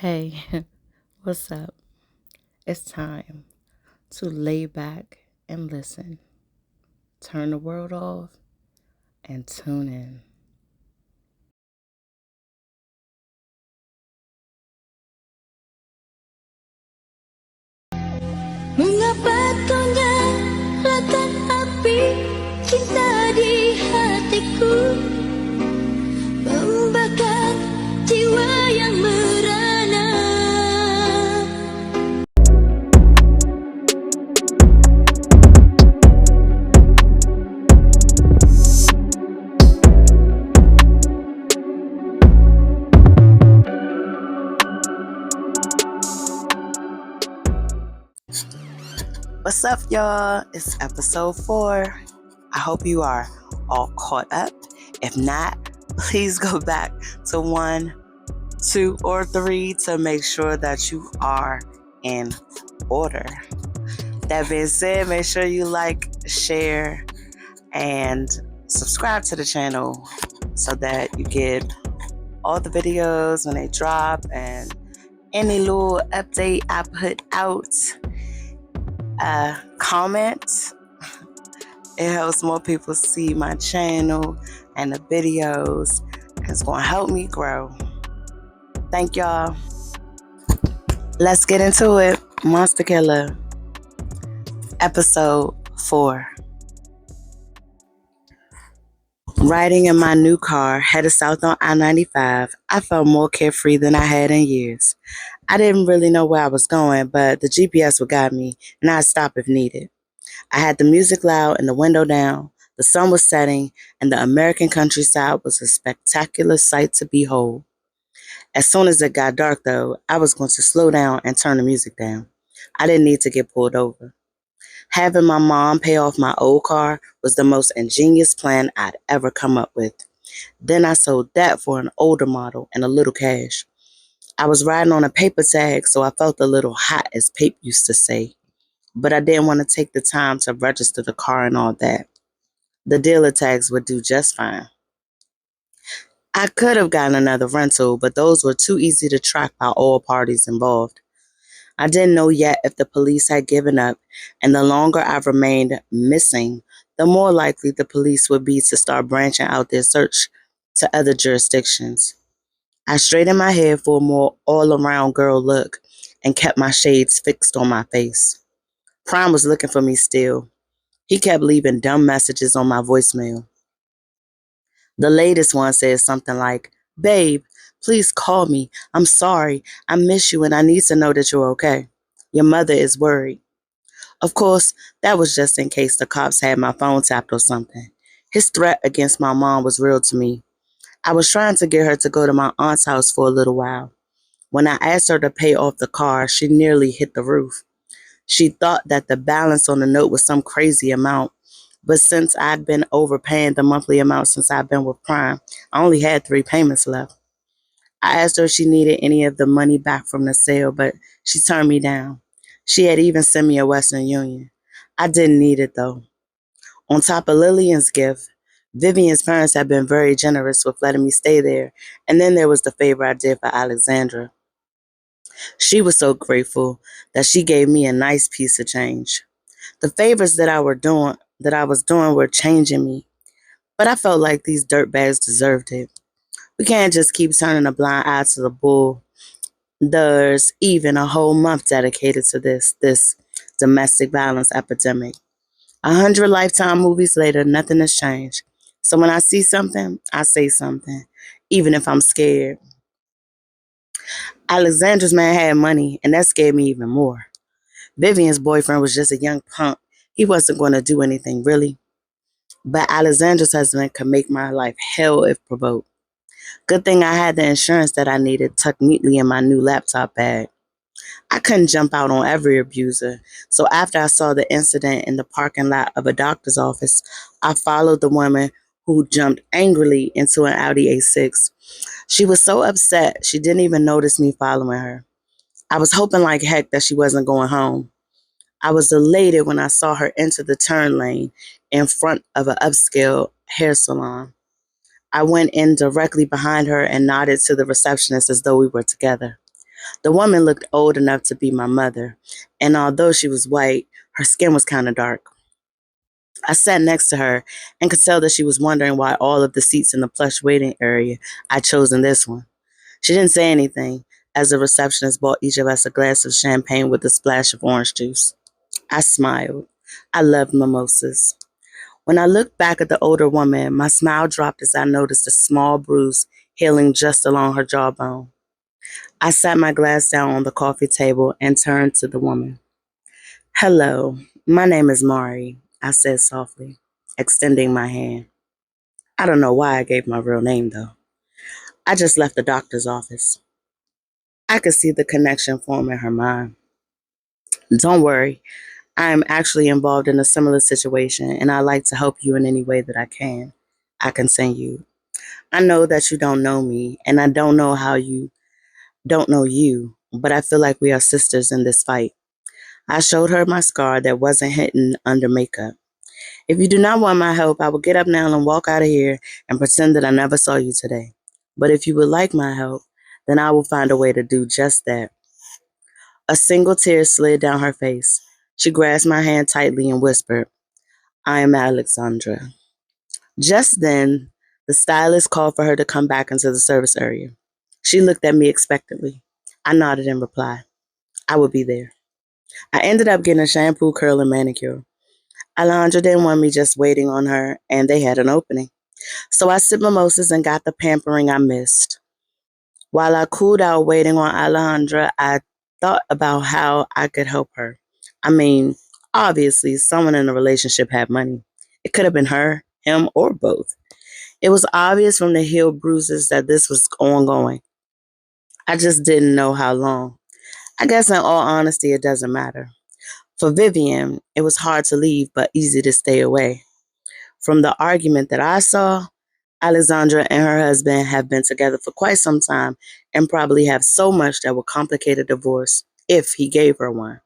Hey, what's up? It's time to lay back and listen. Turn the world off and tune in. Mengapa kau nyalakan api cinta di hatiku, membakar jiwa yang merana. What's up, y'all? It's episode 4. I hope you are all caught up. If not, please go back to 1, 2, or 3 to make sure that you are in order. That being said, make sure you like, share, and subscribe to the channel so that you get all the videos when they drop and any little update I put out. Comment. It helps more people see my channel and the videos. It's going to help me grow. Thank y'all. Let's get into it. Monster Killah, episode 4. Riding in my new car, headed south on I-95, I felt more carefree than I had in years. I didn't really know where I was going, but the GPS would guide me, and I'd stop if needed. I had the music loud and the window down. The sun was setting, and the American countryside was a spectacular sight to behold. As soon as it got dark, though, I was going to slow down and turn the music down. I didn't need to get pulled over. Having my mom pay off my old car was the most ingenious plan I'd ever come up with. Then I sold that for an older model and a little cash. I was riding on a paper tag, so I felt a little hot, as Pape used to say. But I didn't want to take the time to register the car and all that. The dealer tags would do just fine. I could have gotten another rental, but those were too easy to track by all parties involved. I didn't know yet if the police had given up, and the longer I remained missing, the more likely the police would be to start branching out their search to other jurisdictions. I straightened my head for a more all-around girl look and kept my shades fixed on my face. Prime was looking for me still. He kept leaving dumb messages on my voicemail. The latest one said something like, "Babe, please call me. I'm sorry. I miss you and I need to know that you're okay. Your mother is worried." Of course, that was just in case the cops had my phone tapped or something. His threat against my mom was real to me. I was trying to get her to go to my aunt's house for a little while. When I asked her to pay off the car, she nearly hit the roof. She thought that the balance on the note was some crazy amount, but since I'd been overpaying the monthly amount since I've been with Prime, I only had 3 payments left. I asked her if she needed any of the money back from the sale, but she turned me down. She had even sent me a Western Union. I didn't need it though. On top of Lillian's gift, Vivian's parents had been very generous with letting me stay there, and then there was the favor I did for Alexandra. She was so grateful that she gave me a nice piece of change. The favors that I was doing were changing me, but I felt like these dirtbags deserved it. We can't just keep turning a blind eye to the bull. There's even a whole month dedicated to this domestic violence epidemic. 100 Lifetime movies later, nothing has changed. So when I see something, I say something, even if I'm scared. Alexandra's man had money, and that scared me even more. Vivian's boyfriend was just a young punk. He wasn't going to do anything, really. But Alexandra's husband could make my life hell if provoked. Good thing I had the insurance that I needed tucked neatly in my new laptop bag. I couldn't jump out on every abuser, so after I saw the incident in the parking lot of a doctor's office, I followed the woman who jumped angrily into an Audi A6. She was so upset she didn't even notice me following her. I was hoping like heck that she wasn't going home. I was elated when I saw her enter the turn lane in front of an upscale hair salon. I went in directly behind her and nodded to the receptionist as though we were together. The woman looked old enough to be my mother, and although she was white, her skin was kind of dark. I sat next to her and could tell that she was wondering why all of the seats in the plush waiting area I'd chosen this one. She didn't say anything as the receptionist bought each of us a glass of champagne with a splash of orange juice. I smiled. I loved mimosas. When I looked back at the older woman, my smile dropped as I noticed a small bruise healing just along her jawbone. I sat my glass down on the coffee table and turned to the woman. "Hello, my name is Mari," I said softly, extending my hand. I don't know why I gave my real name, though. I just left the doctor's office. I could see the connection form in her mind. "Don't worry, I am actually involved in a similar situation, and I like to help you in any way that I can," I continued. "I know that you don't know me, and I don't know how you don't know you, but I feel like we are sisters in this fight." I showed her my scar that wasn't hidden under makeup. "If you do not want my help, I will get up now and walk out of here and pretend that I never saw you today. But if you would like my help, then I will find a way to do just that." A single tear slid down her face. She grasped my hand tightly and whispered, "I am Alexandra." Just then, the stylist called for her to come back into the service area. She looked at me expectantly. I nodded in reply. I would be there. I ended up getting a shampoo, curl, and manicure. Alondra didn't want me just waiting on her, and they had an opening. So I sipped mimosas and got the pampering I missed. While I cooled out waiting on Alejandra, I thought about how I could help her. I mean, obviously, someone in the relationship had money. It could have been her, him, or both. It was obvious from the heel bruises that this was ongoing. I just didn't know how long. I guess, in all honesty, it doesn't matter. For Vivian, it was hard to leave, but easy to stay away. From the argument that I saw, Alexandra and her husband have been together for quite some time and probably have so much that would complicate a divorce if he gave her one.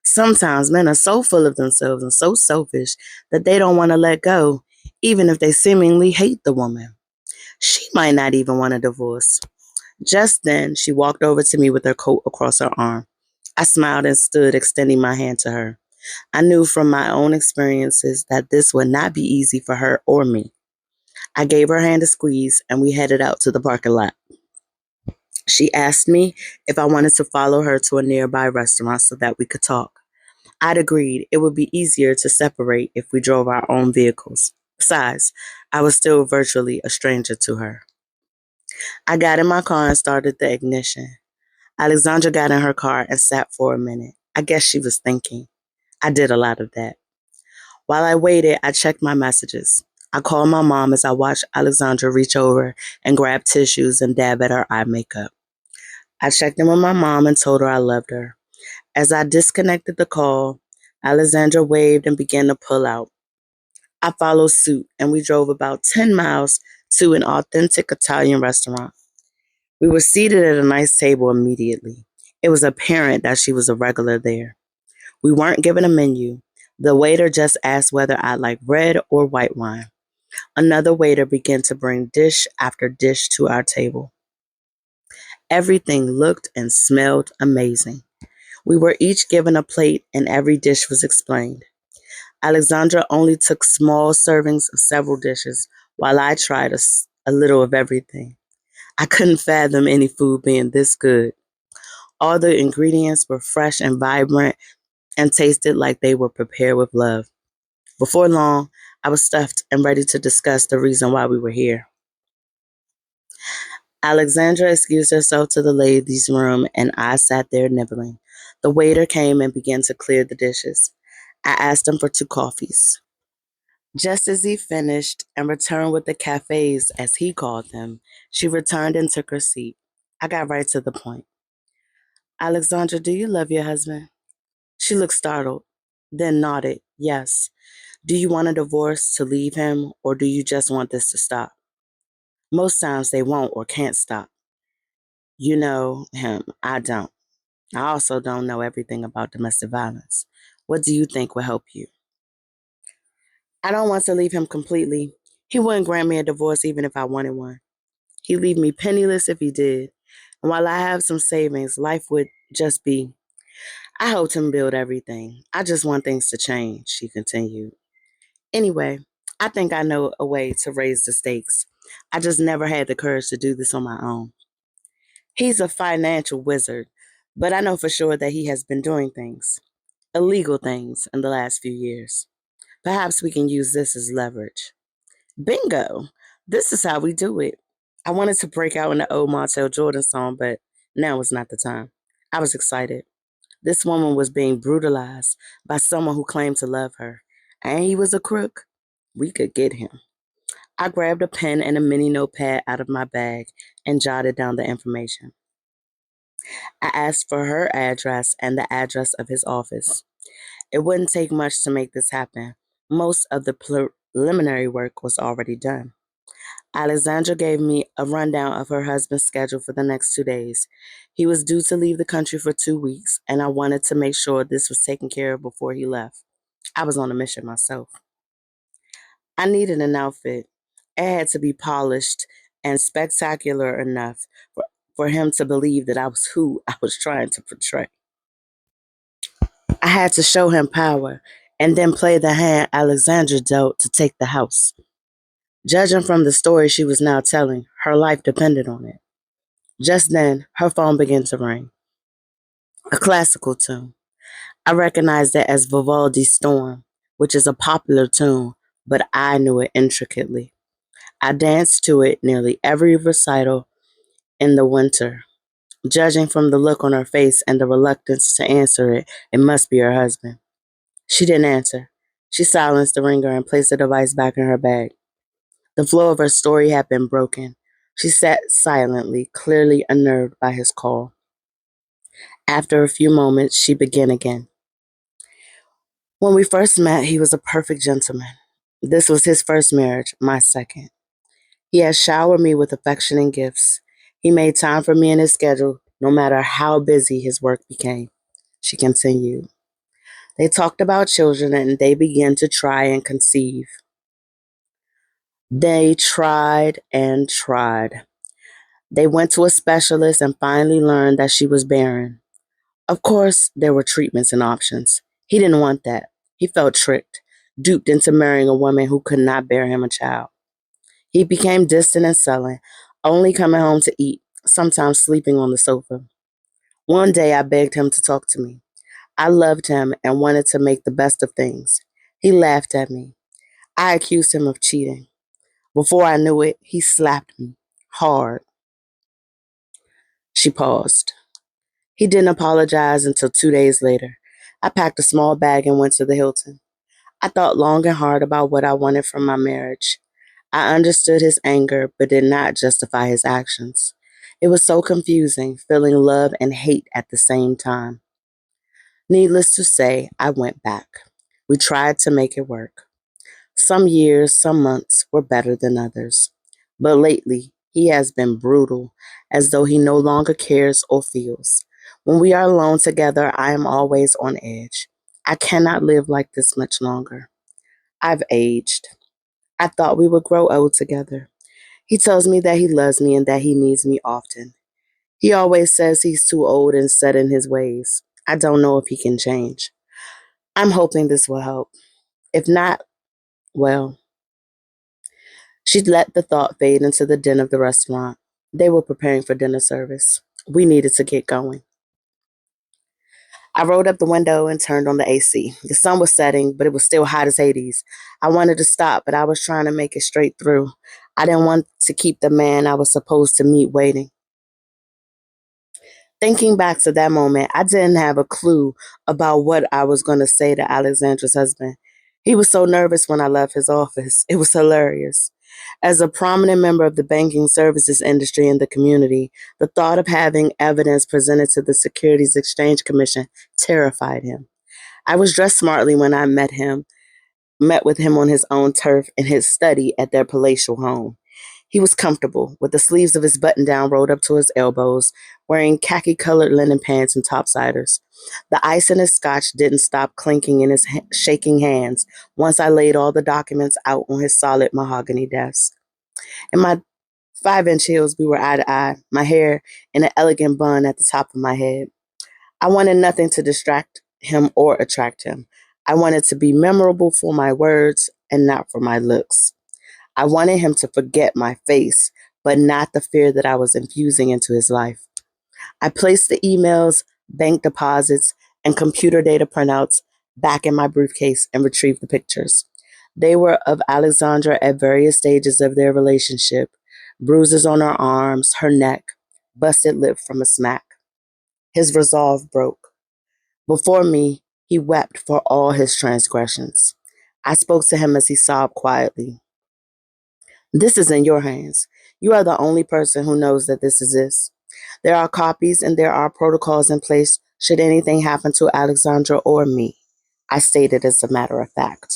Sometimes men are so full of themselves and so selfish that they don't want to let go, even if they seemingly hate the woman. She might not even want a divorce. Just then, she walked over to me with her coat across her arm. I smiled and stood, extending my hand to her. I knew from my own experiences that this would not be easy for her or me. I gave her hand a squeeze and we headed out to the parking lot. She asked me if I wanted to follow her to a nearby restaurant so that we could talk. I'd agreed it would be easier to separate if we drove our own vehicles. Besides, I was still virtually a stranger to her. I got in my car and started the ignition. Alexandra got in her car and sat for a minute. I guess she was thinking. I did a lot of that. While I waited, I checked my messages. I called my mom as I watched Alexandra reach over and grab tissues and dab at her eye makeup. I checked in with my mom and told her I loved her. As I disconnected the call, Alexandra waved and began to pull out. I followed suit and we drove about 10 miles to an authentic Italian restaurant. We were seated at a nice table immediately. It was apparent that she was a regular there. We weren't given a menu. The waiter just asked whether I'd like red or white wine. Another waiter began to bring dish after dish to our table. Everything looked and smelled amazing. We were each given a plate and every dish was explained. Alexandra only took small servings of several dishes while I tried a little of everything. I couldn't fathom any food being this good. All the ingredients were fresh and vibrant and tasted like they were prepared with love. Before long, I was stuffed and ready to discuss the reason why we were here. Alexandra excused herself to the ladies' room, and I sat there nibbling. The waiter came and began to clear the dishes. I asked him for 2 coffees. Just as he finished and returned with the cafes, as he called them, she returned and took her seat. I got right to the point. "Alexandra, do you love your husband?" She looked startled, then nodded, "Yes." "Do you want a divorce to leave him, or do you just want this to stop?" "Most times they won't or can't stop. You know him. I don't. I also don't know everything about domestic violence. What do you think will help you?" "I don't want to leave him completely. He wouldn't grant me a divorce even if I wanted one. He'd leave me penniless if he did. And while I have some savings, life would just be. I helped him build everything. I just want things to change, she continued. Anyway, I think I know a way to raise the stakes. I just never had the courage to do this on my own. He's a financial wizard, but I know for sure that he has been doing things, illegal things, in the last few years. Perhaps we can use this as leverage. Bingo! This is how we do it. I wanted to break out in the old Montel Jordan song, but now was not the time. I was excited. This woman was being brutalized by someone who claimed to love her, and he was a crook. We could get him. I grabbed a pen and a mini notepad out of my bag and jotted down the information. I asked for her address and the address of his office. It wouldn't take much to make this happen. Most of the preliminary work was already done. Alexandra gave me a rundown of her husband's schedule for the next 2 days. He was due to leave the country for 2 weeks, and I wanted to make sure this was taken care of before he left. I was on a mission myself. I needed an outfit. It had to be polished and spectacular enough for him to believe that I was who I was trying to portray. I had to show him power and then play the hand Alexandra dealt to take the house. Judging from the story she was now telling, her life depended on it. Just then, her phone began to ring. A classical tune. I recognized it as Vivaldi's Storm, which is a popular tune, but I knew it intricately. I danced to it nearly every recital in the winter. Judging from the look on her face and the reluctance to answer it, it must be her husband. She didn't answer. She silenced the ringer and placed the device back in her bag. The flow of her story had been broken. She sat silently, clearly unnerved by his call. After a few moments, she began again. When we first met, he was a perfect gentleman. This was his first marriage, my second. He had showered me with affection and gifts. He made time for me in his schedule, no matter how busy his work became. She continued. They talked about children and they began to try and conceive. They tried and tried. They went to a specialist and finally learned that she was barren. Of course, there were treatments and options. He didn't want that. He felt tricked, duped into marrying a woman who could not bear him a child. He became distant and sullen, only coming home to eat, sometimes sleeping on the sofa. One day I begged him to talk to me. I loved him and wanted to make the best of things. He laughed at me. I accused him of cheating. Before I knew it, he slapped me hard. She paused. He didn't apologize until 2 days later. I packed a small bag and went to the Hilton. I thought long and hard about what I wanted from my marriage. I understood his anger, but did not justify his actions. It was so confusing, feeling love and hate at the same time. Needless to say, I went back. We tried to make it work. Some years, some months were better than others. But lately, he has been brutal, as though he no longer cares or feels. When we are alone together, I am always on edge. I cannot live like this much longer. I've aged. I thought we would grow old together. He tells me that he loves me and that he needs me often. He always says he's too old and set in his ways. I don't know if he can change. I'm hoping this will help. If not, well, she let the thought fade into the den of the restaurant. They were preparing for dinner service. We needed to get going. I rolled up the window and turned on the AC. The sun was setting, but it was still hot as Hades. I wanted to stop, but I was trying to make it straight through. I didn't want to keep the man I was supposed to meet waiting. Thinking back to that moment, I didn't have a clue about what I was going to say to Alexandra's husband. He was so nervous when I left his office. It was hilarious. As a prominent member of the banking services industry in the community, the thought of having evidence presented to the Securities Exchange Commission terrified him. I was dressed smartly when I met with him on his own turf in his study at their palatial home. He was comfortable, with the sleeves of his button down rolled up to his elbows, wearing khaki colored linen pants and topsiders. The ice in his scotch didn't stop clinking in his shaking hands once I laid all the documents out on his solid mahogany desk. In my 5-inch heels, we were eye to eye, my hair in an elegant bun at the top of my head. I wanted nothing to distract him or attract him. I wanted to be memorable for my words and not for my looks. I wanted him to forget my face, but not the fear that I was infusing into his life. I placed the emails, bank deposits, and computer data printouts back in my briefcase and retrieved the pictures. They were of Alexandra at various stages of their relationship, bruises on her arms, her neck, busted lip from a smack. His resolve broke. Before me, he wept for all his transgressions. I spoke to him as he sobbed quietly. This is in your hands. You are the only person who knows that this exists. There are copies and there are protocols in place should anything happen to Alexandra or me. I stated as a matter of fact.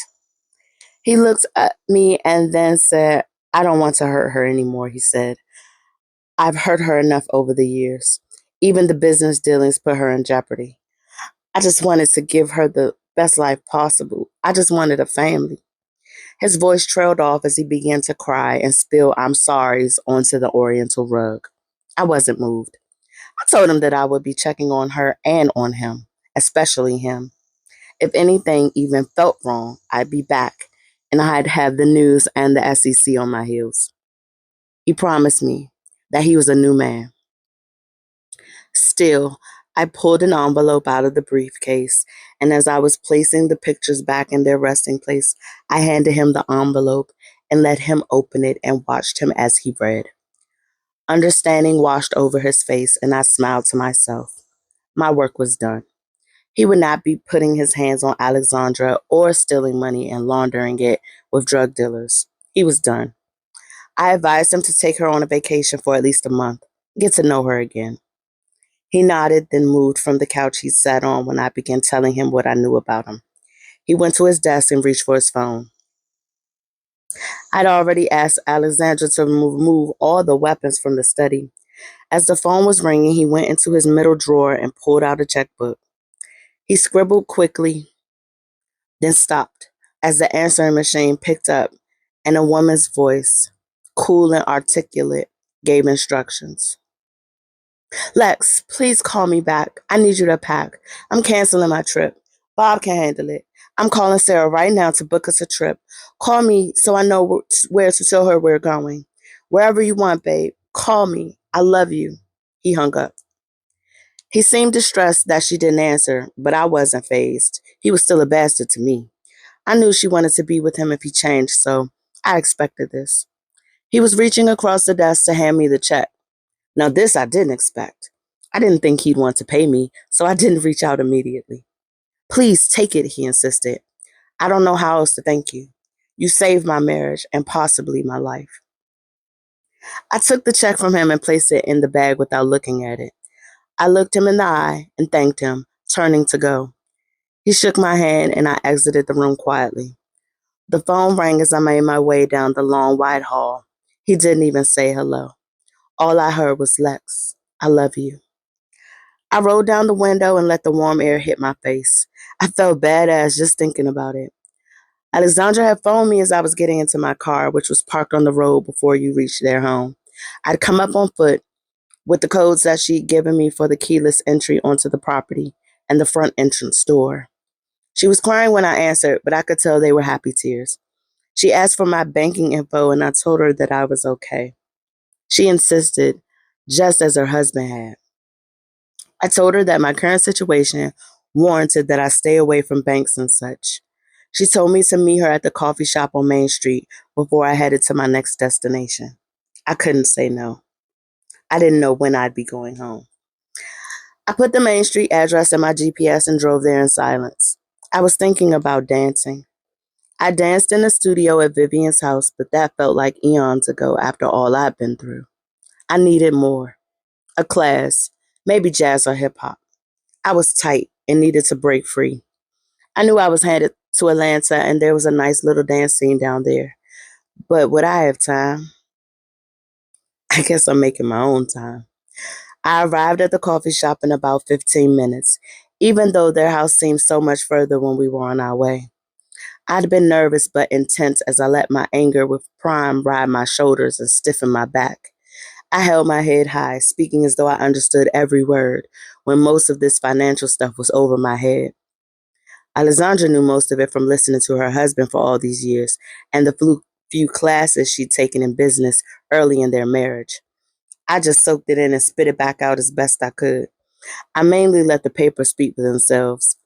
He looked at me and then said, I don't want to hurt her anymore, he said. I've hurt her enough over the years. Even the business dealings put her in jeopardy. I just wanted to give her the best life possible. I just wanted a family. His voice trailed off as he began to cry and spill I'm sorries onto the oriental rug. I wasn't moved. I told him that I would be checking on her and on him, especially him. If anything even felt wrong, I'd be back and I'd have the news and the SEC on my heels. He promised me that he was a new man. Still, I pulled an envelope out of the briefcase, and as I was placing the pictures back in their resting place, I handed him the envelope and let him open it and watched him as he read. Understanding washed over his face, and I smiled to myself. My work was done. He would not be putting his hands on Alexandra or stealing money and laundering it with drug dealers. He was done. I advised him to take her on a vacation for at least a month, get to know her again. He nodded, then moved from the couch he sat on when I began telling him what I knew about him. He went to his desk and reached for his phone. I'd already asked Alexandra to remove all the weapons from the study. As the phone was ringing, he went into his middle drawer and pulled out a checkbook. He scribbled quickly, then stopped as the answering machine picked up and a woman's voice, cool and articulate, gave instructions. Lex, please call me back. I need you to pack. I'm canceling my trip. Bob can handle it. I'm calling Sarah right now to book us a trip. Call me so I know where to tell her we're going. Wherever you want, babe. Call me. I love you. He hung up. He seemed distressed that she didn't answer, but I wasn't fazed. He was still a bastard to me. I knew she wanted to be with him if he changed, so I expected this. He was reaching across the desk to hand me the check. Now, this I didn't expect. I didn't think he'd want to pay me, so I didn't reach out immediately. Please take it, he insisted. I don't know how else to thank you. You saved my marriage and possibly my life. I took the check from him and placed it in the bag without looking at it. I looked him in the eye and thanked him, turning to go. He shook my hand and I exited the room quietly. The phone rang as I made my way down the long, wide hall. He didn't even say hello. All I heard was Lex, I love you. I rolled down the window and let the warm air hit my face. I felt badass just thinking about it. Alexandra had phoned me as I was getting into my car, which was parked on the road before you reached their home. I'd come up on foot with the codes that she'd given me for the keyless entry onto the property and the front entrance door. She was crying when I answered, but I could tell they were happy tears. She asked for my banking info and I told her that I was okay. She insisted, just as her husband had. I told her that my current situation warranted that I stay away from banks and such. She told me to meet her at the coffee shop on Main Street before I headed to my next destination. I couldn't say no. I didn't know when I'd be going home. I put the Main Street address in my GPS and drove there in silence. I was thinking about dancing. I danced in the studio at Vivian's house, but that felt like eons ago after all I'd been through. I needed more. A class, maybe jazz or hip hop. I was tight and needed to break free. I knew I was headed to Atlanta and there was a nice little dance scene down there. But would I have time? I guess I'm making my own time. I arrived at the coffee shop in about 15 minutes, even though their house seemed so much further when we were on our way. I'd been nervous but intense as I let my anger with prime ride my shoulders and stiffen my back. I held my head high, speaking as though I understood every word, when most of this financial stuff was over my head. Alessandra knew most of it from listening to her husband for all these years and the few classes she'd taken in business early in their marriage. I just soaked it in and spit it back out as best I could. I mainly let the papers speak for themselves,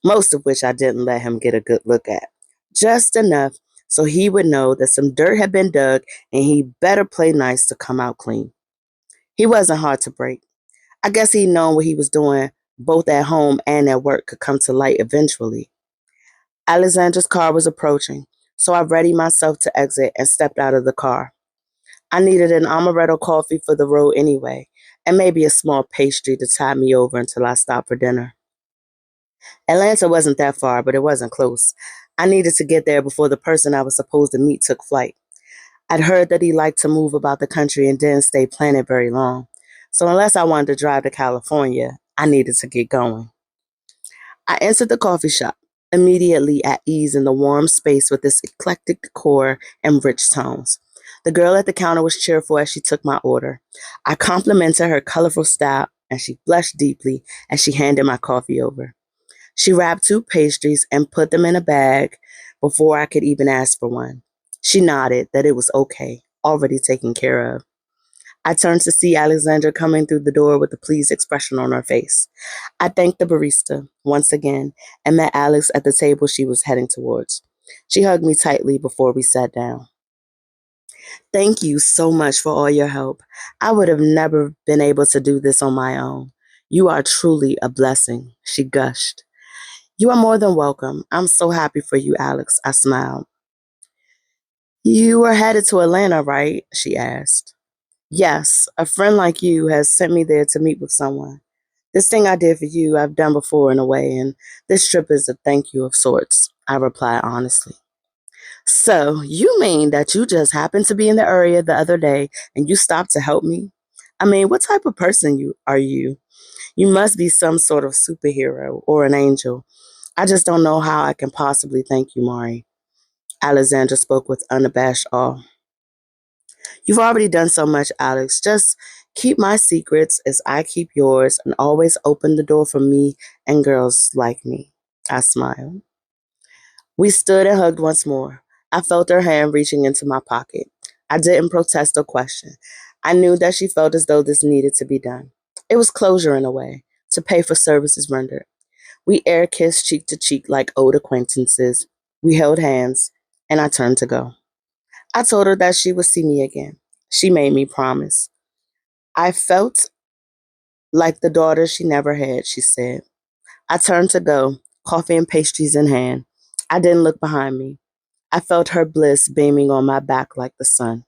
most of which I didn't let him get a good look at. Just enough so he would know that some dirt had been dug and he better play nice to come out clean. He wasn't hard to break. I guess he'd known what he was doing, both at home and at work, could come to light eventually. Alexandra's car was approaching, so I readied myself to exit and stepped out of the car. I needed an amaretto coffee for the road anyway, and maybe a small pastry to tide me over until I stopped for dinner. Atlanta wasn't that far, but it wasn't close. I needed to get there before the person I was supposed to meet took flight. I'd heard that he liked to move about the country and didn't stay planted very long. So unless I wanted to drive to California, I needed to get going. I entered the coffee shop, immediately at ease in the warm space with its eclectic decor and rich tones. The girl at the counter was cheerful as she took my order. I complimented her colorful style, and she blushed deeply as she handed my coffee over. She wrapped two pastries and put them in a bag before I could even ask for one. She nodded that it was okay, already taken care of. I turned to see Alexandra coming through the door with a pleased expression on her face. I thanked the barista once again and met Alex at the table she was heading towards. She hugged me tightly before we sat down. Thank you so much for all your help. I would have never been able to do this on my own. You are truly a blessing, she gushed. You are more than welcome. I'm so happy for you, Alex. I smiled. You were headed to Atlanta, right? She asked. Yes, a friend like you has sent me there to meet with someone. This thing I did for you, I've done before in a way, and this trip is a thank you of sorts, I replied honestly. So, you mean that you just happened to be in the area the other day and you stopped to help me? I mean, what type of person you are you? You must be some sort of superhero or an angel. I just don't know how I can possibly thank you, Mari. Alexandra spoke with unabashed awe. You've already done so much, Alex. Just keep my secrets as I keep yours and always open the door for me and girls like me. I smiled. We stood and hugged once more. I felt her hand reaching into my pocket. I didn't protest or question. I knew that she felt as though this needed to be done. It was closure in a way, to pay for services rendered. We air kissed cheek to cheek like old acquaintances. We held hands, and I turned to go. I told her that she would see me again. She made me promise. I felt like the daughter she never had, she said. I turned to go, coffee and pastries in hand. I didn't look behind me. I felt her bliss beaming on my back like the sun.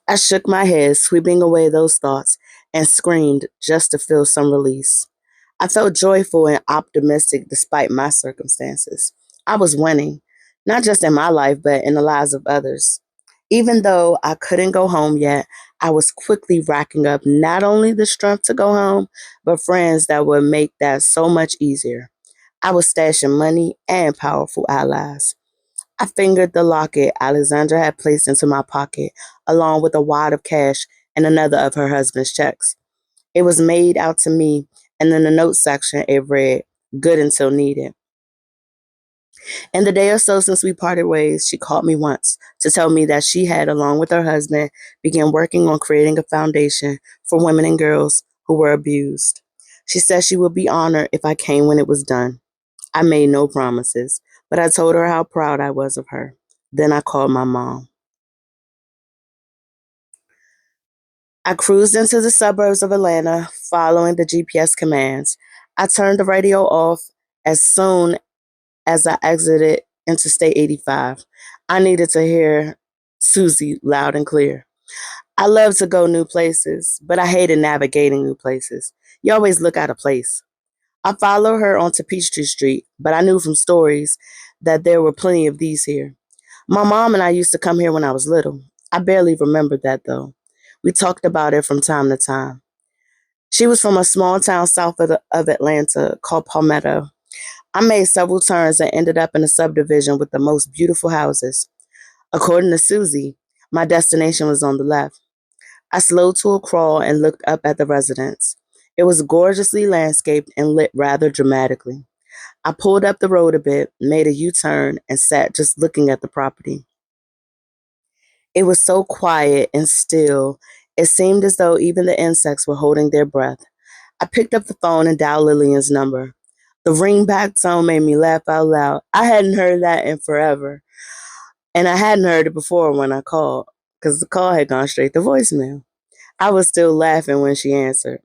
I shook my head, sweeping away those thoughts, and screamed just to feel some release. I felt joyful and optimistic despite my circumstances. I was winning, not just in my life, but in the lives of others. Even though I couldn't go home yet, I was quickly racking up not only the strength to go home, but friends that would make that so much easier. I was stashing money and powerful allies. I fingered the locket Alexandra had placed into my pocket, along with a wad of cash and another of her husband's checks. It was made out to me, and in the notes section it read, good until needed. In the day or so since we parted ways, she called me once to tell me that she had, along with her husband, began working on creating a foundation for women and girls who were abused. She said she would be honored if I came when it was done. I made no promises, but I told her how proud I was of her. Then I called my mom. I cruised into the suburbs of Atlanta, following the GPS commands. I turned the radio off as soon as I exited Interstate 85. I needed to hear Susie loud and clear. I love to go new places, but I hated navigating new places. You always look out of place. I followed her onto Peachtree Street, but I knew from stories that there were plenty of these here. My mom and I used to come here when I was little. I barely remembered that though. We talked about it from time to time. She was from a small town south of Atlanta called Palmetto. I made several turns and ended up in a subdivision with the most beautiful houses. According to Susie, my destination was on the left. I slowed to a crawl and looked up at the residence. It was gorgeously landscaped and lit rather dramatically. I pulled up the road a bit, made a U-turn, and sat just looking at the property. It was so quiet and still, it seemed as though even the insects were holding their breath. I picked up the phone and dialed Lillian's number. The ringback tone made me laugh out loud. I hadn't heard that in forever. And I hadn't heard it before when I called, because the call had gone straight to voicemail. I was still laughing when she answered.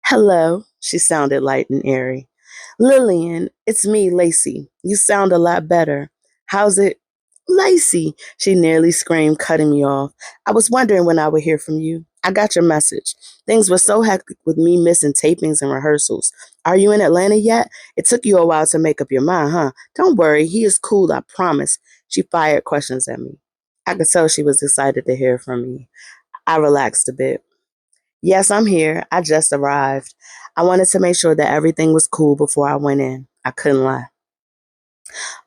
Hello, she sounded light and airy. Lillian, it's me, Lacey. You sound a lot better. How's it? Lacey, she nearly screamed, cutting me off. I was wondering when I would hear from you. I got your message. Things were so hectic with me missing tapings and rehearsals. Are you in Atlanta yet? It took you a while to make up your mind, huh? Don't worry, he is cool, I promise. She fired questions at me. I could tell she was excited to hear from me. I relaxed a bit. Yes, I'm here. I just arrived. I wanted to make sure that everything was cool before I went in. I couldn't lie.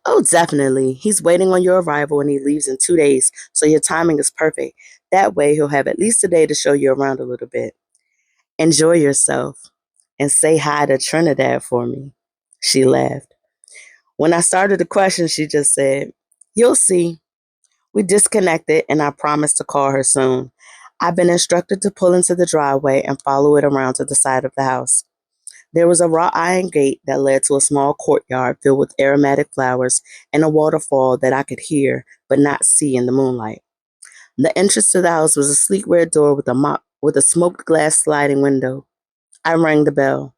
Oh, definitely. He's waiting on your arrival and he leaves in 2 days, so your timing is perfect. That way, he'll have at least a day to show you around a little bit. Enjoy yourself and say hi to Trinidad for me. She laughed. When I started the question, she just said, You'll see. We disconnected and I promised to call her soon. I've been instructed to pull into the driveway and follow it around to the side of the house. There was a wrought iron gate that led to a small courtyard filled with aromatic flowers and a waterfall that I could hear but not see in the moonlight. The entrance to the house was a sleek red door with a smoked glass sliding window. I rang the bell,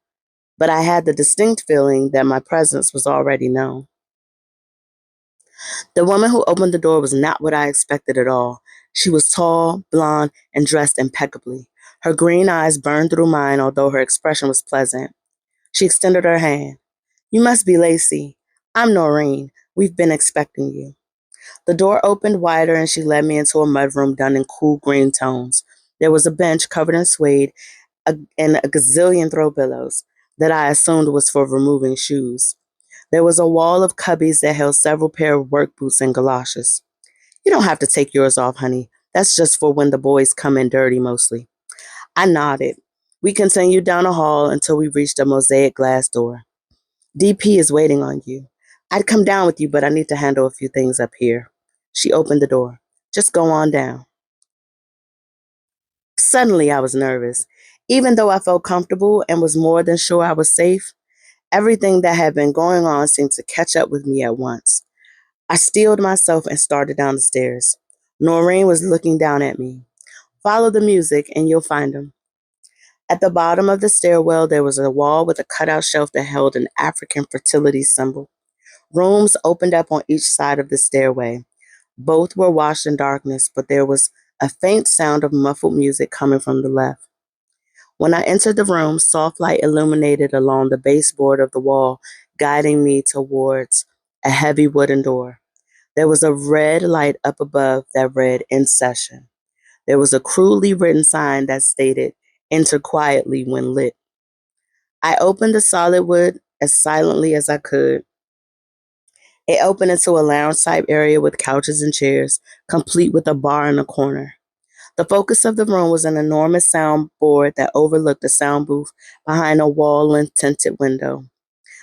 but I had the distinct feeling that my presence was already known. The woman who opened the door was not what I expected at all. She was tall, blonde, and dressed impeccably. Her green eyes burned through mine, although her expression was pleasant. She extended her hand. You must be Lacey. I'm Noreen. We've been expecting you. The door opened wider and she led me into a mudroom done in cool green tones. There was a bench covered in suede and a gazillion throw pillows that I assumed was for removing shoes. There was a wall of cubbies that held several pair of work boots and galoshes. You don't have to take yours off, honey. That's just for when the boys come in dirty mostly. I nodded. We continued down the hall until we reached a mosaic glass door. DP is waiting on you. I'd come down with you, but I need to handle a few things up here. She opened the door. Just go on down. Suddenly, I was nervous. Even though I felt comfortable and was more than sure I was safe, everything that had been going on seemed to catch up with me at once. I steeled myself and started down the stairs. Noreen was looking down at me. Follow the music and you'll find him. At the bottom of the stairwell, there was a wall with a cutout shelf that held an African fertility symbol. Rooms opened up on each side of the stairway. Both were washed in darkness, but there was a faint sound of muffled music coming from the left. When I entered the room, soft light illuminated along the baseboard of the wall, guiding me towards a heavy wooden door. There was a red light up above that read "In Session." There was a crudely written sign that stated, "Enter quietly when lit." I opened the solid wood as silently as I could. It opened into a lounge-type area with couches and chairs, complete with a bar in the corner. The focus of the room was an enormous soundboard that overlooked a sound booth behind a wall-length tinted window.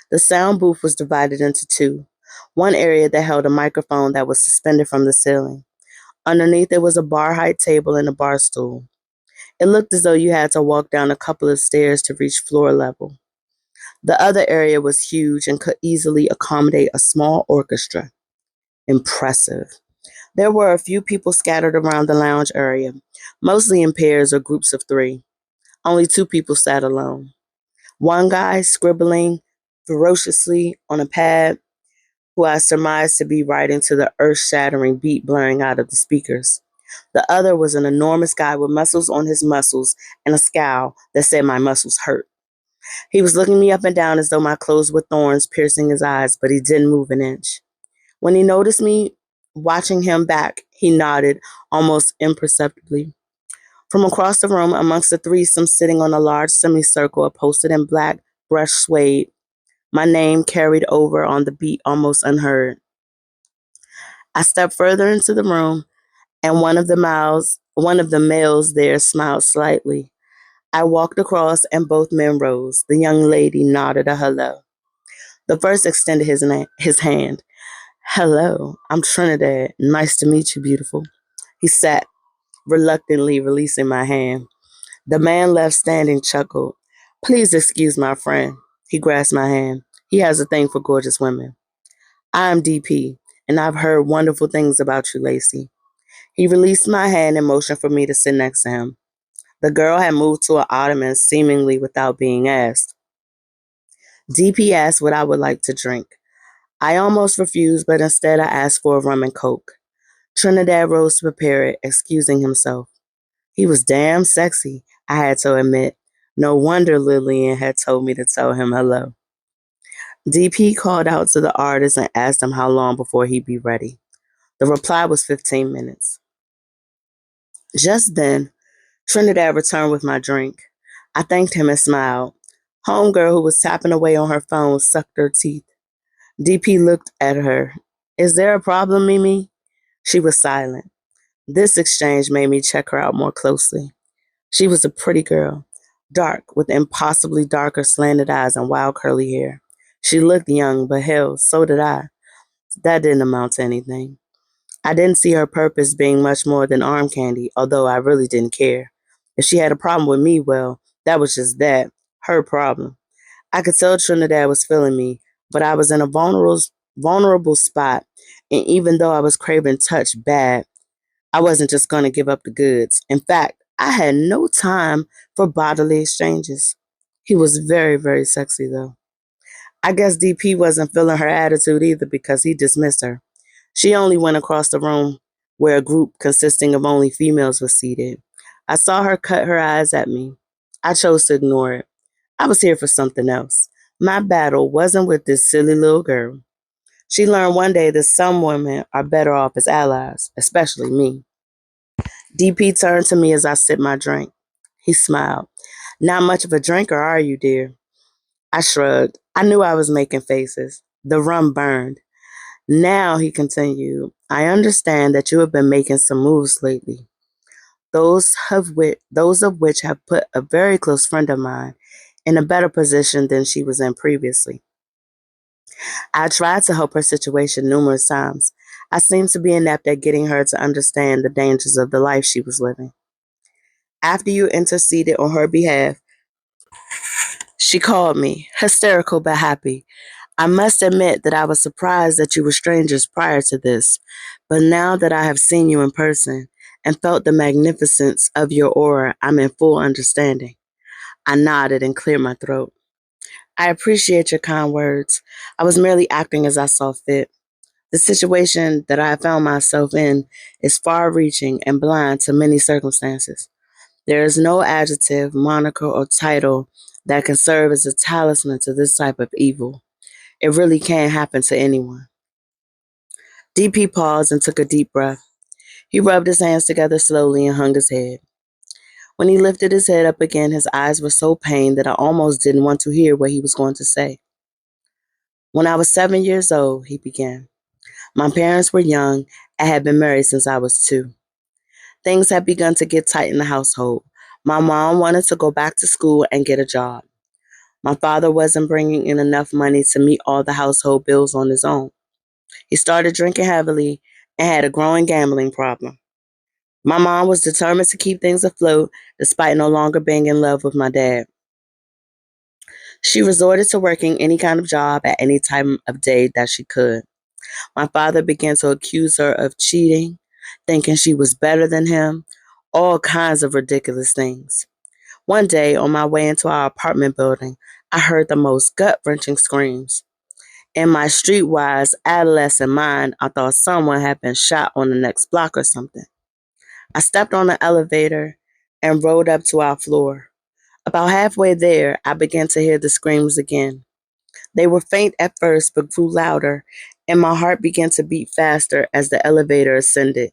The sound booth was divided into two. One area that held a microphone that was suspended from the ceiling. Underneath it was a bar-height table and a bar stool. It looked as though you had to walk down a couple of stairs to reach floor level. The other area was huge and could easily accommodate a small orchestra. Impressive. There were a few people scattered around the lounge area, mostly in pairs or groups of three. Only two people sat alone. One guy scribbling ferociously on a pad, who I surmised to be writing to the earth-shattering beat blaring out of the speakers. The other was an enormous guy with muscles on his muscles and a scowl that said my muscles hurt. He was looking me up and down as though my clothes were thorns piercing his eyes, but he didn't move an inch. When he noticed me watching him back, he nodded almost imperceptibly. From across the room, amongst the threesome sitting on a large semicircle upholstered in black brushed suede, My name carried over on the beat almost unheard. I stepped further into the room, and one of the males there smiled slightly. I walked across, and both men rose. The young lady nodded a hello. The first extended his hand. Hello, I'm Trinidad. Nice to meet you, beautiful. He sat, reluctantly releasing my hand. The man left standing chuckled. Please excuse my friend. He grasped my hand. He has a thing for gorgeous women. I'm DP, and I've heard wonderful things about you, Lacey. He released my hand and motioned for me to sit next to him. The girl had moved to an ottoman seemingly without being asked. DP asked what I would like to drink. I almost refused, but instead I asked for a rum and coke. Trinidad rose to prepare it, excusing himself. He was damn sexy, I had to admit. No wonder Lillian had told me to tell him hello. DP called out to the artist and asked him how long before he'd be ready. The reply was 15 minutes. Just then, Trinidad returned with my drink. I thanked him and smiled. Homegirl, who was tapping away on her phone, sucked her teeth. DP looked at her. Is there a problem, Mimi? She was silent. This exchange made me check her out more closely. She was a pretty girl, dark, with impossibly darker slanted eyes and wild curly hair. She looked young, but hell, so did I. That didn't amount to anything. I didn't see her purpose being much more than arm candy, although I really didn't care. If she had a problem with me, well, that was just that, her problem. I could tell Trinidad was feeling me, but I was in a vulnerable spot, and even though I was craving touch bad, I wasn't just going to give up the goods. In fact, I had no time for bodily exchanges. He was very, very sexy, though. I guess DP wasn't feeling her attitude either because he dismissed her. She only went across the room where a group consisting of only females was seated. I saw her cut her eyes at me. I chose to ignore it. I was here for something else. My battle wasn't with this silly little girl. She learned one day that some women are better off as allies, especially me. DP turned to me as I sipped my drink. He smiled. Not much of a drinker, are you, dear? I shrugged. I knew I was making faces. The rum burned. Now, he continued, I understand that you have been making some moves lately, those of which have put a very close friend of mine in a better position than she was in previously. I tried to help her situation numerous times. I seemed to be inept at getting her to understand the dangers of the life she was living. After you interceded on her behalf, she called me, hysterical but happy. I must admit that I was surprised that you were strangers prior to this, but now that I have seen you in person and felt the magnificence of your aura, I'm in full understanding. I nodded and cleared my throat. I appreciate your kind words. I was merely acting as I saw fit. The situation that I have found myself in is far reaching and blind to many circumstances. There is no adjective, moniker, or title that can serve as a talisman to this type of evil. It really can happen to anyone. DP paused and took a deep breath. He rubbed his hands together slowly and hung his head. When he lifted his head up again, his eyes were so pained that I almost didn't want to hear what he was going to say. When I was 7 years old, he began. My parents were young and had been married since I was 2. Things had begun to get tight in the household. My mom wanted to go back to school and get a job. My father wasn't bringing in enough money to meet all the household bills on his own. He started drinking heavily and had a growing gambling problem. My mom was determined to keep things afloat despite no longer being in love with my dad. She resorted to working any kind of job at any time of day that she could. My father began to accuse her of cheating, thinking she was better than him, all kinds of ridiculous things. One day, on my way into our apartment building, I heard the most gut-wrenching screams. In my streetwise adolescent mind, I thought someone had been shot on the next block or something. I stepped on the elevator and rode up to our floor. About halfway there, I began to hear the screams again. They were faint at first, but grew louder, and my heart began to beat faster as the elevator ascended.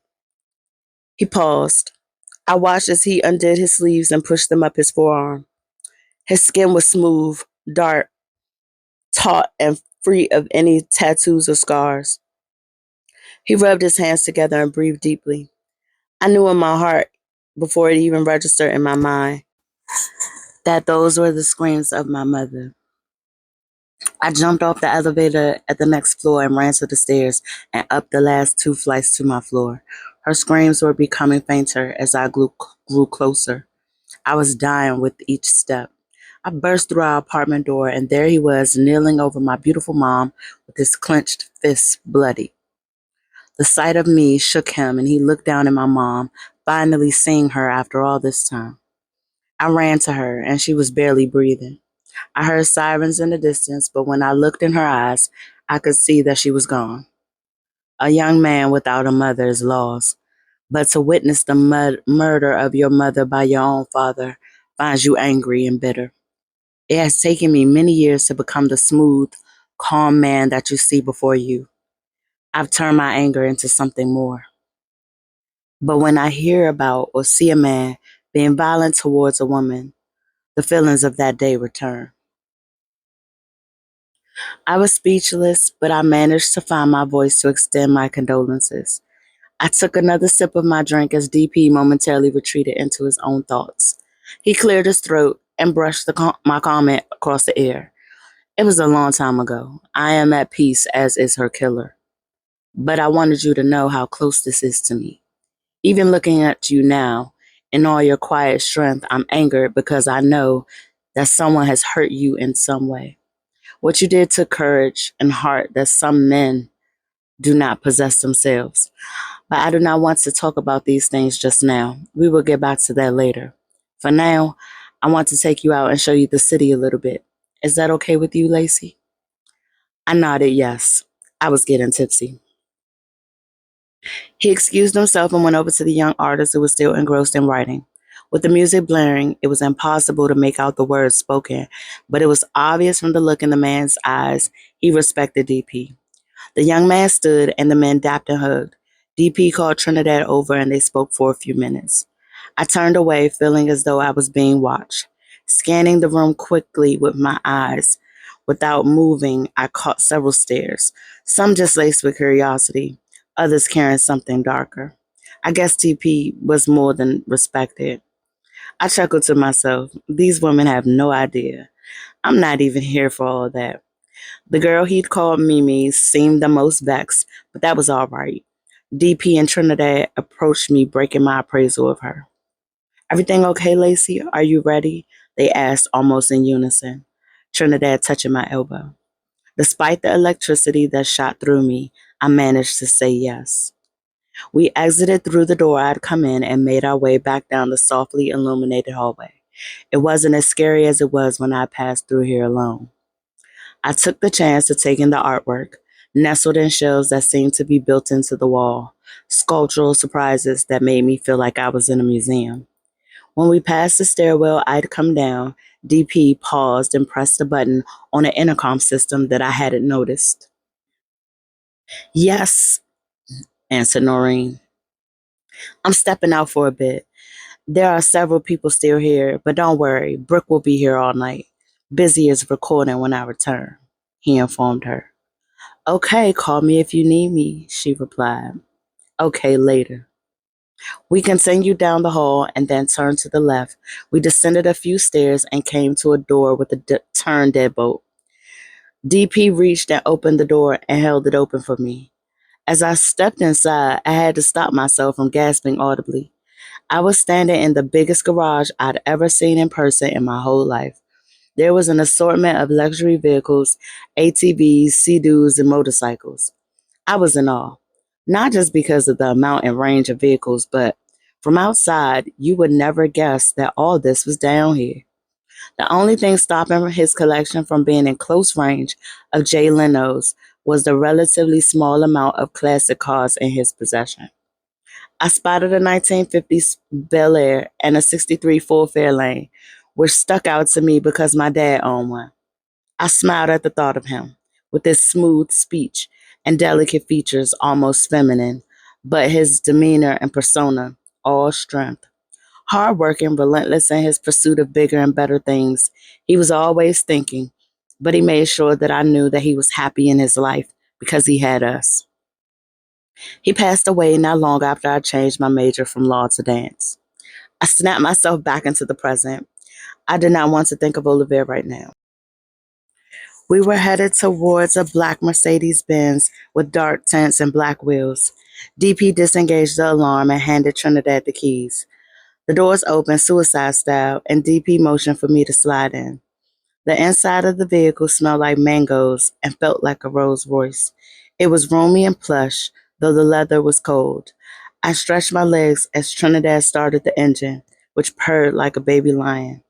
He paused. I watched as he undid his sleeves and pushed them up his forearm. His skin was smooth, dark, taut and free of any tattoos or scars. He rubbed his hands together and breathed deeply. I knew in my heart, before it even registered in my mind, that those were the screams of my mother. I jumped off the elevator at the next floor and ran to the stairs and up the last two flights to my floor. Her screams were becoming fainter as I grew closer. I was dying with each step. I burst through our apartment door, and there he was, kneeling over my beautiful mom with his clenched fists bloody. The sight of me shook him, and he looked down at my mom, finally seeing her after all this time. I ran to her, and she was barely breathing. I heard sirens in the distance, but when I looked in her eyes, I could see that she was gone. A young man without a mother is lost, but to witness the murder of your mother by your own father finds you angry and bitter. It has taken me many years to become the smooth, calm man that you see before you. I've turned my anger into something more. But when I hear about or see a man being violent towards a woman, the feelings of that day return. I was speechless, but I managed to find my voice to extend my condolences. I took another sip of my drink as DP momentarily retreated into his own thoughts. He cleared his throat and brushed my comment across the air. It was a long time ago. I am at peace, as is her killer. But I wanted you to know how close this is to me. Even looking at you now, in all your quiet strength, I'm angered because I know that someone has hurt you in some way. What you did took courage and heart that some men do not possess themselves. But I do not want to talk about these things just now. We will get back to that later. For now, I want to take you out and show you the city a little bit. Is that okay with you, Lacey? I nodded yes. I was getting tipsy. He excused himself and went over to the young artist who was still engrossed in writing. With the music blaring, it was impossible to make out the words spoken, but it was obvious from the look in the man's eyes he respected DP. The young man stood and the men dapped and hugged. DP called Trinidad over and they spoke for a few minutes. I turned away, feeling as though I was being watched. Scanning the room quickly with my eyes, without moving, I caught several stares, some just laced with curiosity, others carrying something darker. I guess DP was more than respected. I chuckled to myself. These women have no idea. I'm not even here for all that. The girl he'd called Mimi seemed the most vexed, but that was all right. DP and Trinidad approached me, breaking my appraisal of her. Everything okay, Lacey? Are you ready? They asked almost in unison, Trinidad touching my elbow. Despite the electricity that shot through me, I managed to say yes. We exited through the door I'd come in and made our way back down the softly illuminated hallway. It wasn't as scary as it was when I passed through here alone. I took the chance to take in the artwork, nestled in shelves that seemed to be built into the wall, sculptural surprises that made me feel like I was in a museum. When we passed the stairwell I'd come down, DP paused and pressed a button on an intercom system that I hadn't noticed. Yes, answered Noreen. I'm stepping out for a bit. There are several people still here, but don't worry, Brooke will be here all night. Busy is recording when I return, he informed her. Okay, call me if you need me, she replied. Okay, later. We continued down the hall and then turned to the left. We descended a few stairs and came to a door with a turn deadbolt. DP reached and opened the door and held it open for me. As I stepped inside, I had to stop myself from gasping audibly. I was standing in the biggest garage I'd ever seen in person in my whole life. There was an assortment of luxury vehicles, ATVs, Sea-Doos, and motorcycles. I was in awe, not just because of the amount and range of vehicles, but from outside, you would never guess that all this was down here. The only thing stopping his collection from being in close range of Jay Leno's was the relatively small amount of classic cars in his possession. I spotted a 1950s Bel Air and a 63 Ford Fairlane, which stuck out to me because my dad owned one. I smiled at the thought of him, with his smooth speech and delicate features almost feminine, but his demeanor and persona all strength. Hardworking, relentless in his pursuit of bigger and better things, he was always thinking, but he made sure that I knew that he was happy in his life because he had us. He passed away not long after I changed my major from law to dance. I snapped myself back into the present. I did not want to think of Olivier right now. We were headed towards a black Mercedes Benz with dark tints and black wheels. DP disengaged the alarm and handed Trinidad the keys. The doors opened suicide style, and DP motioned for me to slide in. The inside of the vehicle smelled like mangoes and felt like a Rolls Royce. It was roomy and plush, though the leather was cold. I stretched my legs as Trinidad started the engine, which purred like a baby lion.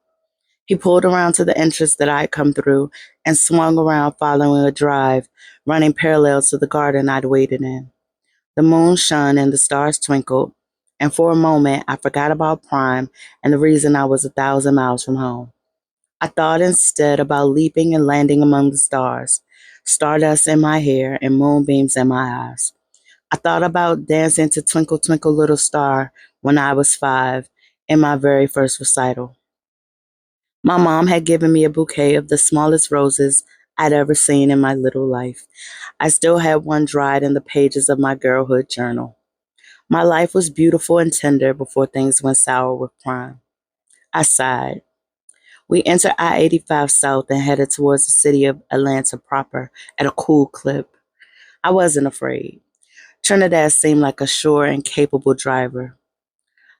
He pulled around to the entrance that I had come through and swung around following a drive, running parallel to the garden I'd waited in. The moon shone and the stars twinkled, and for a moment I forgot about Prime and the reason I was 1,000 miles from home. I thought instead about leaping and landing among the stars, stardust in my hair and moonbeams in my eyes. I thought about dancing to Twinkle Twinkle Little Star when I was 5 in my very first recital. My mom had given me a bouquet of the smallest roses I'd ever seen in my little life. I still had one dried in the pages of my girlhood journal. My life was beautiful and tender before things went sour with Prime. I sighed. We entered I-85 South and headed towards the city of Atlanta proper at a cool clip. I wasn't afraid. Trinidad seemed like a sure and capable driver.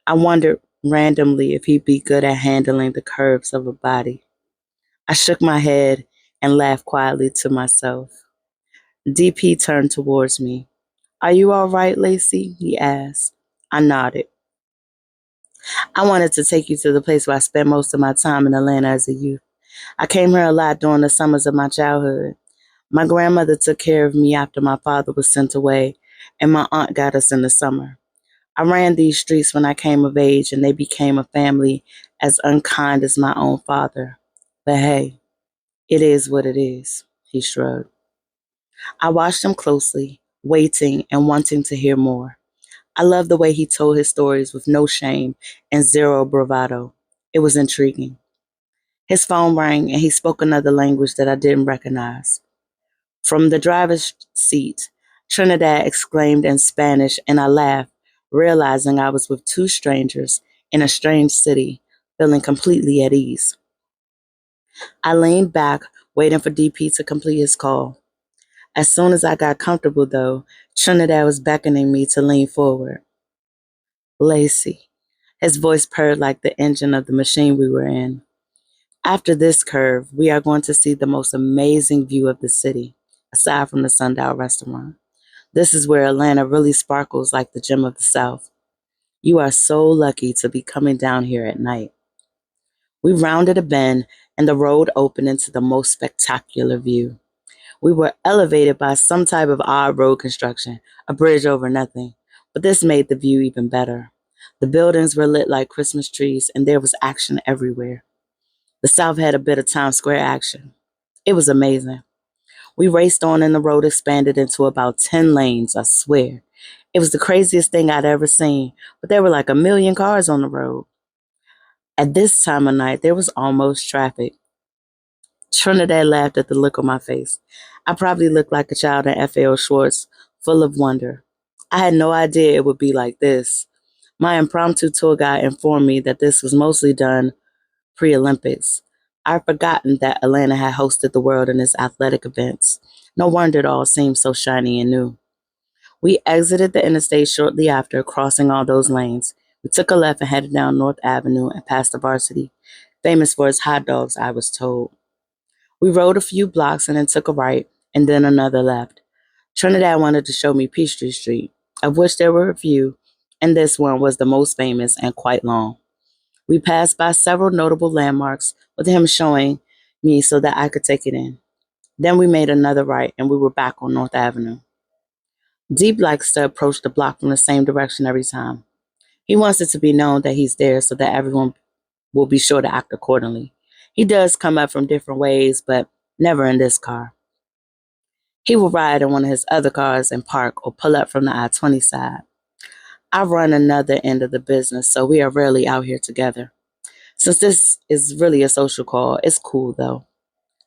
I wondered randomly if he'd be good at handling the curves of a body. I shook my head and laughed quietly to myself. DP turned towards me. "Are you all right, Lacey?" he asked. I nodded. "I wanted to take you to the place where I spent most of my time in Atlanta as a youth. I came here a lot during the summers of my childhood. My grandmother took care of me after my father was sent away, and my aunt got us in the summer. I ran these streets when I came of age, and they became a family as unkind as my own father. But hey, it is what it is," he shrugged. I watched him closely, waiting and wanting to hear more. I loved the way he told his stories with no shame and zero bravado. It was intriguing. His phone rang and he spoke another language that I didn't recognize. From the driver's seat, Trinidad exclaimed in Spanish, and I laughed, realizing I was with two strangers in a strange city, feeling completely at ease. I leaned back, waiting for DP to complete his call. As soon as I got comfortable, though, Trinidad was beckoning me to lean forward. "Lacey." His voice purred like the engine of the machine we were in. "After this curve, we are going to see the most amazing view of the city, aside from the Sundial restaurant. This is where Atlanta really sparkles like the gem of the South. You are so lucky to be coming down here at night." We rounded a bend, and the road opened into the most spectacular view. We were elevated by some type of odd road construction, a bridge over nothing, but this made the view even better. The buildings were lit like Christmas trees, and there was action everywhere. The South had a bit of Times Square action. It was amazing. We raced on, and the road expanded into about 10 lanes, I swear. It was the craziest thing I'd ever seen, but there were like a million cars on the road. At this time of night, there was almost traffic. Trinidad laughed at the look on my face. I probably looked like a child in F.A.O. Schwartz, full of wonder. I had no idea it would be like this. My impromptu tour guide informed me that this was mostly done pre-Olympics. I'd forgotten that Atlanta had hosted the world in its athletic events. No wonder it all seemed so shiny and new. We exited the interstate shortly after, crossing all those lanes. We took a left and headed down North Avenue and past the Varsity, famous for its hot dogs, I was told. We rode a few blocks and then took a right and then another left. Trinidad wanted to show me Peachtree Street, of which there were a few, and this one was the most famous and quite long. We passed by several notable landmarks with him showing me so that I could take it in. Then we made another right and we were back on North Avenue. Deep likes to approach the block from the same direction every time. He wants it to be known that he's there so that everyone will be sure to act accordingly. He does come up from different ways, but never in this car. He will ride in one of his other cars and park or pull up from the I-20 side. I run another end of the business, so we are rarely out here together. Since this is really a social call, it's cool though.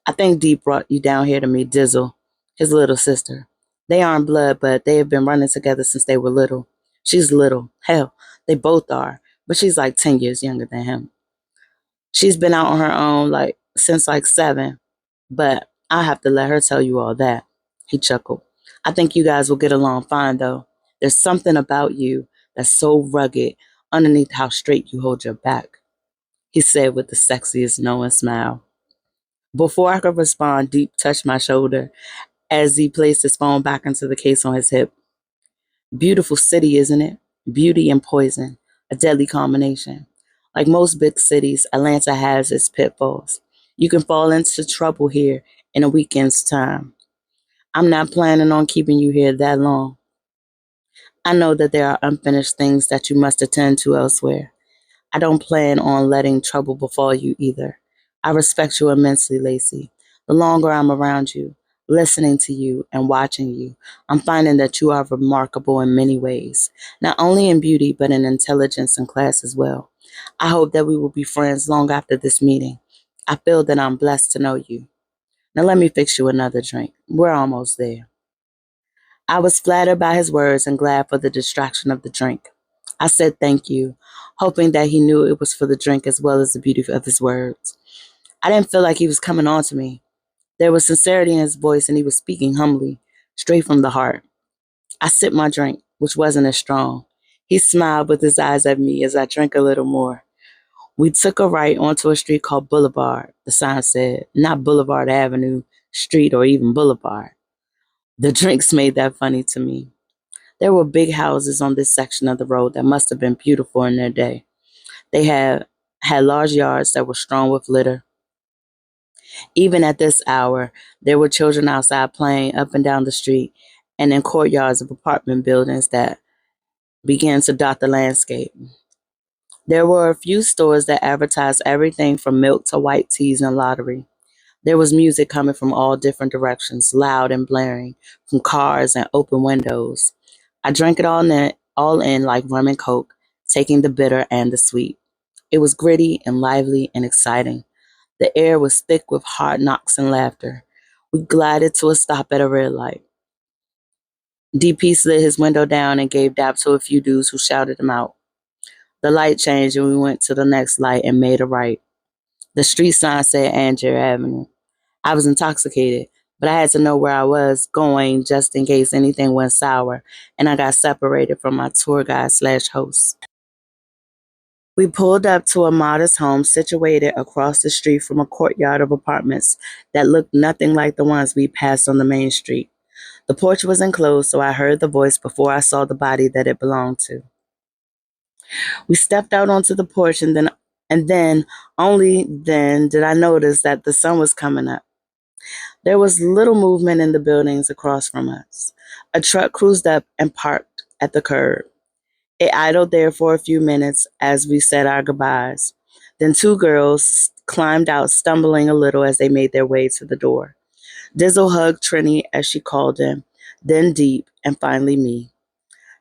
I think Dee brought you down here to meet Dizzle, his little sister. They aren't blood, but they have been running together since they were little. She's little. Hell, they both are, but she's like 10 years younger than him. She's been out on her own since 7, but I'll have to let her tell you all that. He chuckled. I think you guys will get along fine, though. There's something about you that's so rugged underneath how straight you hold your back, he said with the sexiest knowing smile. Before I could respond, Deep touched my shoulder as he placed his phone back into the case on his hip. Beautiful city, isn't it? Beauty and poison, a deadly combination. Like most big cities, Atlanta has its pitfalls. You can fall into trouble here in a weekend's time. I'm not planning on keeping you here that long. I know that there are unfinished things that you must attend to elsewhere. I don't plan on letting trouble befall you either. I respect you immensely, Lacey. The longer I'm around you, listening to you and watching you, I'm finding that you are remarkable in many ways, not only in beauty, but in intelligence and class as well. I hope that we will be friends long after this meeting. I feel that I'm blessed to know you. Now let me fix you another drink. We're almost there. I was flattered by his words and glad for the distraction of the drink. I said thank you, hoping that he knew it was for the drink as well as the beauty of his words. I didn't feel like he was coming on to me. There was sincerity in his voice and he was speaking humbly, straight from the heart. I sipped my drink, which wasn't as strong. He smiled with his eyes at me as I drank a little more. We took a right onto a street called Boulevard, the sign said, not Boulevard Avenue, Street, or even Boulevard. The drinks made that funny to me. There were big houses on this section of the road that must have been beautiful in their day. They had large yards that were strewn with litter. Even at this hour, there were children outside playing up and down the street and in courtyards of apartment buildings that began to dot the landscape. There were a few stores that advertised everything from milk to white teas and lottery. There was music coming from all different directions, loud and blaring, from cars and open windows. I drank it all in like rum and coke, taking the bitter and the sweet. It was gritty and lively and exciting. The air was thick with hard knocks and laughter. We glided to a stop at a red light. DP slid his window down and gave dap to a few dudes who shouted him out. The light changed and we went to the next light and made a right. The street sign said Angier Avenue. I was intoxicated, but I had to know where I was going just in case anything went sour, and I got separated from my tour guide/host. We pulled up to a modest home situated across the street from a courtyard of apartments that looked nothing like the ones we passed on the main street. The porch was enclosed, so I heard the voice before I saw the body that it belonged to. We stepped out onto the porch, and then, only then, did I notice that the sun was coming up. There was little movement in the buildings across from us. A truck cruised up and parked at the curb. It idled there for a few minutes as we said our goodbyes. Then two girls climbed out, stumbling a little as they made their way to the door. Dizzle hugged Trini as she called him, then Deep, and finally me.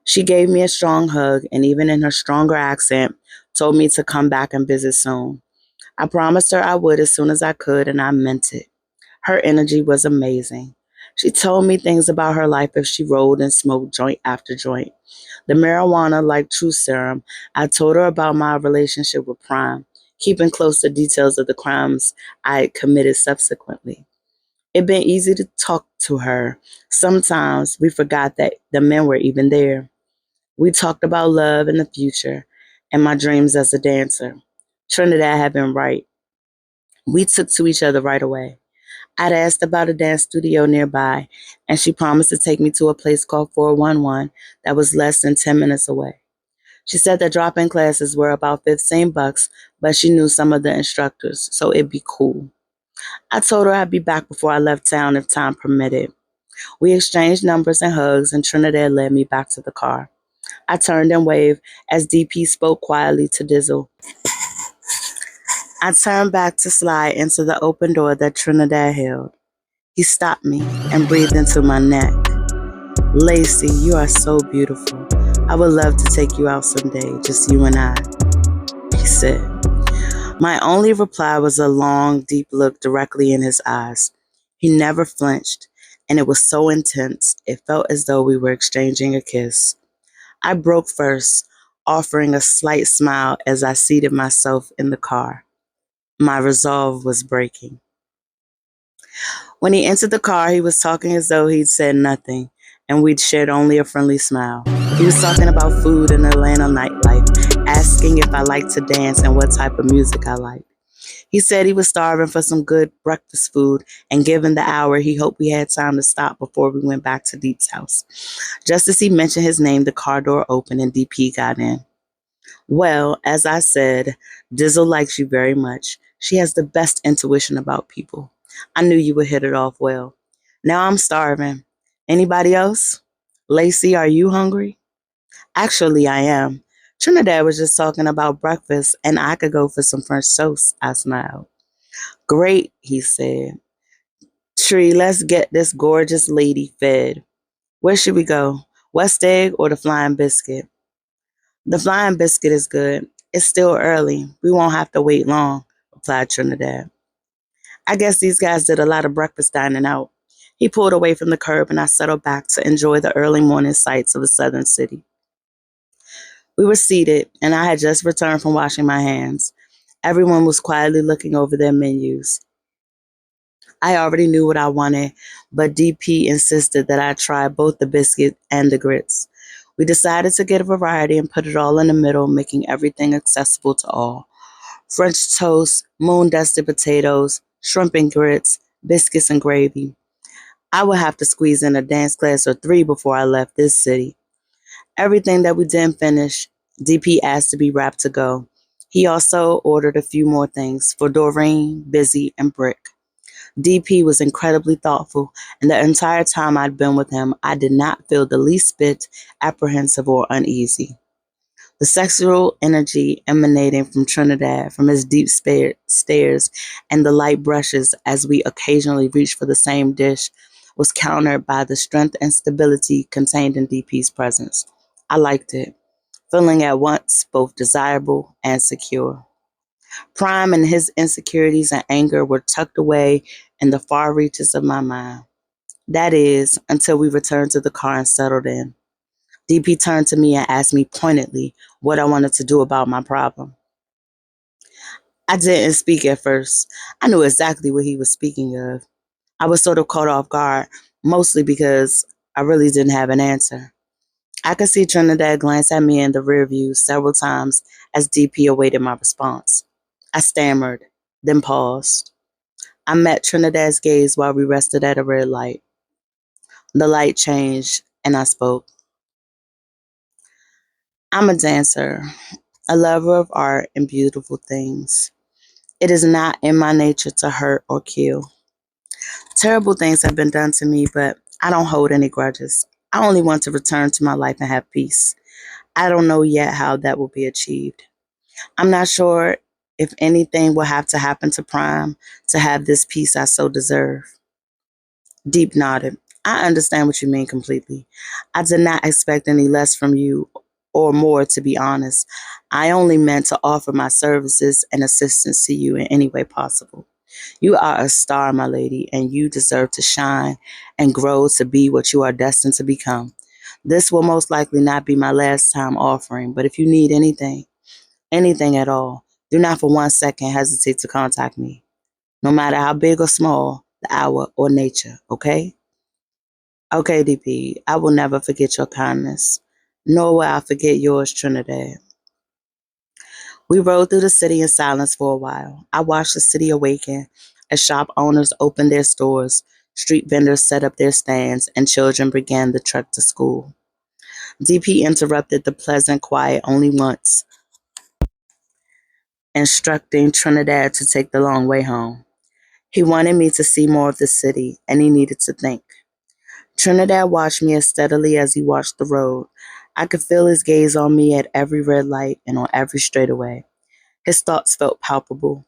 She gave me a strong hug and even in her stronger accent, told me to come back and visit soon. I promised her I would as soon as I could, and I meant it. Her energy was amazing. She told me things about her life as she rolled and smoked joint after joint. The marijuana like truth serum, I told her about my relationship with Prime, keeping close the details of the crimes I had committed subsequently. It'd been easy to talk to her. Sometimes we forgot that the men were even there. We talked about love and the future and my dreams as a dancer. Trinidad had been right. We took to each other right away. I'd asked about a dance studio nearby, and she promised to take me to a place called 411 that was less than 10 minutes away. She said that drop-in classes were about $15, but she knew some of the instructors, so it'd be cool. I told her I'd be back before I left town if time permitted. We exchanged numbers and hugs, and Trinidad led me back to the car. I turned and waved as DP spoke quietly to Dizzle. I turned back to slide into the open door that Trinidad held. He stopped me and breathed into my neck. Lacey, you are so beautiful. I would love to take you out someday, just you and I, he said. My only reply was a long, deep look directly in his eyes. He never flinched, and it was so intense, it felt as though we were exchanging a kiss. I broke first, offering a slight smile as I seated myself in the car. My resolve was breaking. When he entered the car, he was talking as though he'd said nothing, and we'd shared only a friendly smile. He was talking about food and Atlanta nightlife, asking if I liked to dance and what type of music I liked. He said he was starving for some good breakfast food, and given the hour, he hoped we had time to stop before we went back to Deep's house. Just as he mentioned his name, the car door opened and DP got in. Well, as I said, Dizzle likes you very much. She has the best intuition about people. I knew you would hit it off well. Now I'm starving. Anybody else? Lacey, are you hungry? Actually, I am. Trinidad was just talking about breakfast, and I could go for some French toast, I smiled. Great, he said. Tree, let's get this gorgeous lady fed. Where should we go? West Egg or the Flying Biscuit? The Flying Biscuit is good. It's still early. We won't have to wait long, replied Trinidad. I guess these guys did a lot of breakfast dining out. He pulled away from the curb and I settled back to enjoy the early morning sights of a southern city. We were seated, and I had just returned from washing my hands. Everyone was quietly looking over their menus. I already knew what I wanted, but DP insisted that I try both the biscuit and the grits. We decided to get a variety and put it all in the middle, making everything accessible to all. French toast, moon-dusted potatoes, shrimp and grits, biscuits and gravy. I would have to squeeze in a dance class or three before I left this city. Everything that we didn't finish, DP asked to be wrapped to go. He also ordered a few more things for Doreen, Busy, and Brick. DP was incredibly thoughtful, and the entire time I'd been with him, I did not feel the least bit apprehensive or uneasy. The sexual energy emanating from Trinidad, from his deep stares and the light brushes as we occasionally reached for the same dish, was countered by the strength and stability contained in DP's presence. I liked it, feeling at once both desirable and secure. Prime and his insecurities and anger were tucked away in the far reaches of my mind. That is, until we returned to the car and settled in. DP turned to me and asked me pointedly what I wanted to do about my problem. I didn't speak at first. I knew exactly what he was speaking of. I was sort of caught off guard, mostly because I really didn't have an answer. I could see Trinidad glance at me in the rear view several times as DP awaited my response. I stammered, then paused. I met Trinidad's gaze while we rested at a red light. The light changed, and I spoke. I'm a dancer, a lover of art and beautiful things. It is not in my nature to hurt or kill. Terrible things have been done to me, but I don't hold any grudges. I only want to return to my life and have peace. I don't know yet how that will be achieved. I'm not sure if anything will have to happen to Prime to have this peace I so deserve. Deep nodded. I understand what you mean completely. I did not expect any less from you or more, to be honest. I only meant to offer my services and assistance to you in any way possible. You are a star, my lady, and you deserve to shine and grow to be what you are destined to become. This will most likely not be my last time offering, but if you need anything, anything at all, do not for 1 second hesitate to contact me, no matter how big or small the hour or nature, okay? Okay, DP, I will never forget your kindness, nor will I forget yours, Trinidad. We rode through the city in silence for a while. I watched the city awaken as shop owners opened their stores, street vendors set up their stands, and children began the trek to school. DP interrupted the pleasant quiet only once, instructing Trinidad to take the long way home. He wanted me to see more of the city, and he needed to think. Trinidad watched me as steadily as he watched the road. I could feel his gaze on me at every red light and on every straightaway. His thoughts felt palpable.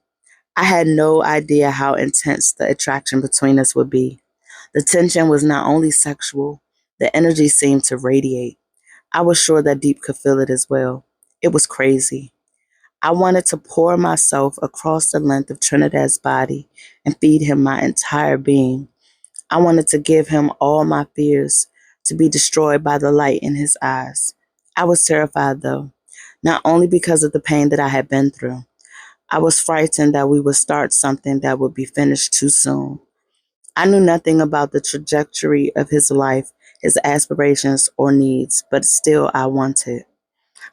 I had no idea how intense the attraction between us would be. The tension was not only sexual, the energy seemed to radiate. I was sure that Deep could feel it as well. It was crazy. I wanted to pour myself across the length of Trinidad's body and feed him my entire being. I wanted to give him all my fears, to be destroyed by the light in his eyes. I was terrified, though, not only because of the pain that I had been through. I was frightened that we would start something that would be finished too soon. I knew nothing about the trajectory of his life, his aspirations, or needs, but still I wanted.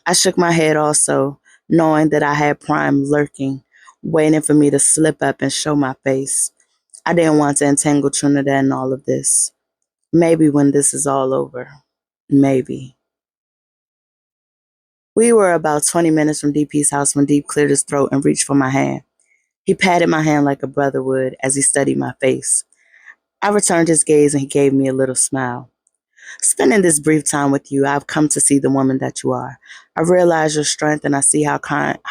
I shook my head also, knowing that I had Prime lurking, waiting for me to slip up and show my face. I didn't want to entangle Trinidad in all of this. Maybe when this is all over. Maybe. We were about 20 minutes from DP's house when Deep cleared his throat and reached for my hand. He patted my hand like a brother would as he studied my face. I returned his gaze and he gave me a little smile. Spending this brief time with you, I've come to see the woman that you are. I realize your strength and I see how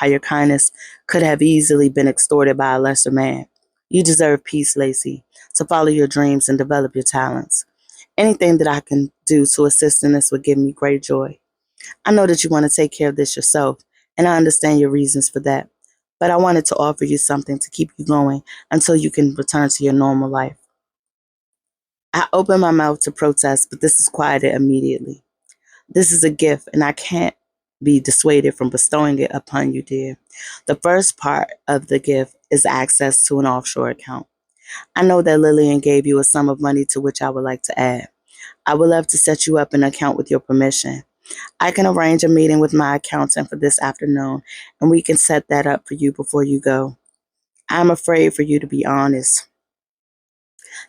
your kindness could have easily been extorted by a lesser man. You deserve peace, Lacey, to follow your dreams and develop your talents. Anything that I can do to assist in this would give me great joy. I know that you want to take care of this yourself, and I understand your reasons for that. But I wanted to offer you something to keep you going until you can return to your normal life. I opened my mouth to protest, but this is quieted immediately. This is a gift, and I can't be dissuaded from bestowing it upon you, dear. The first part of the gift is access to an offshore account. I know that Lillian gave you a sum of money to which I would like to add. I would love to set you up an account with your permission. I can arrange a meeting with my accountant for this afternoon, and we can set that up for you before you go. I'm afraid for you to be honest,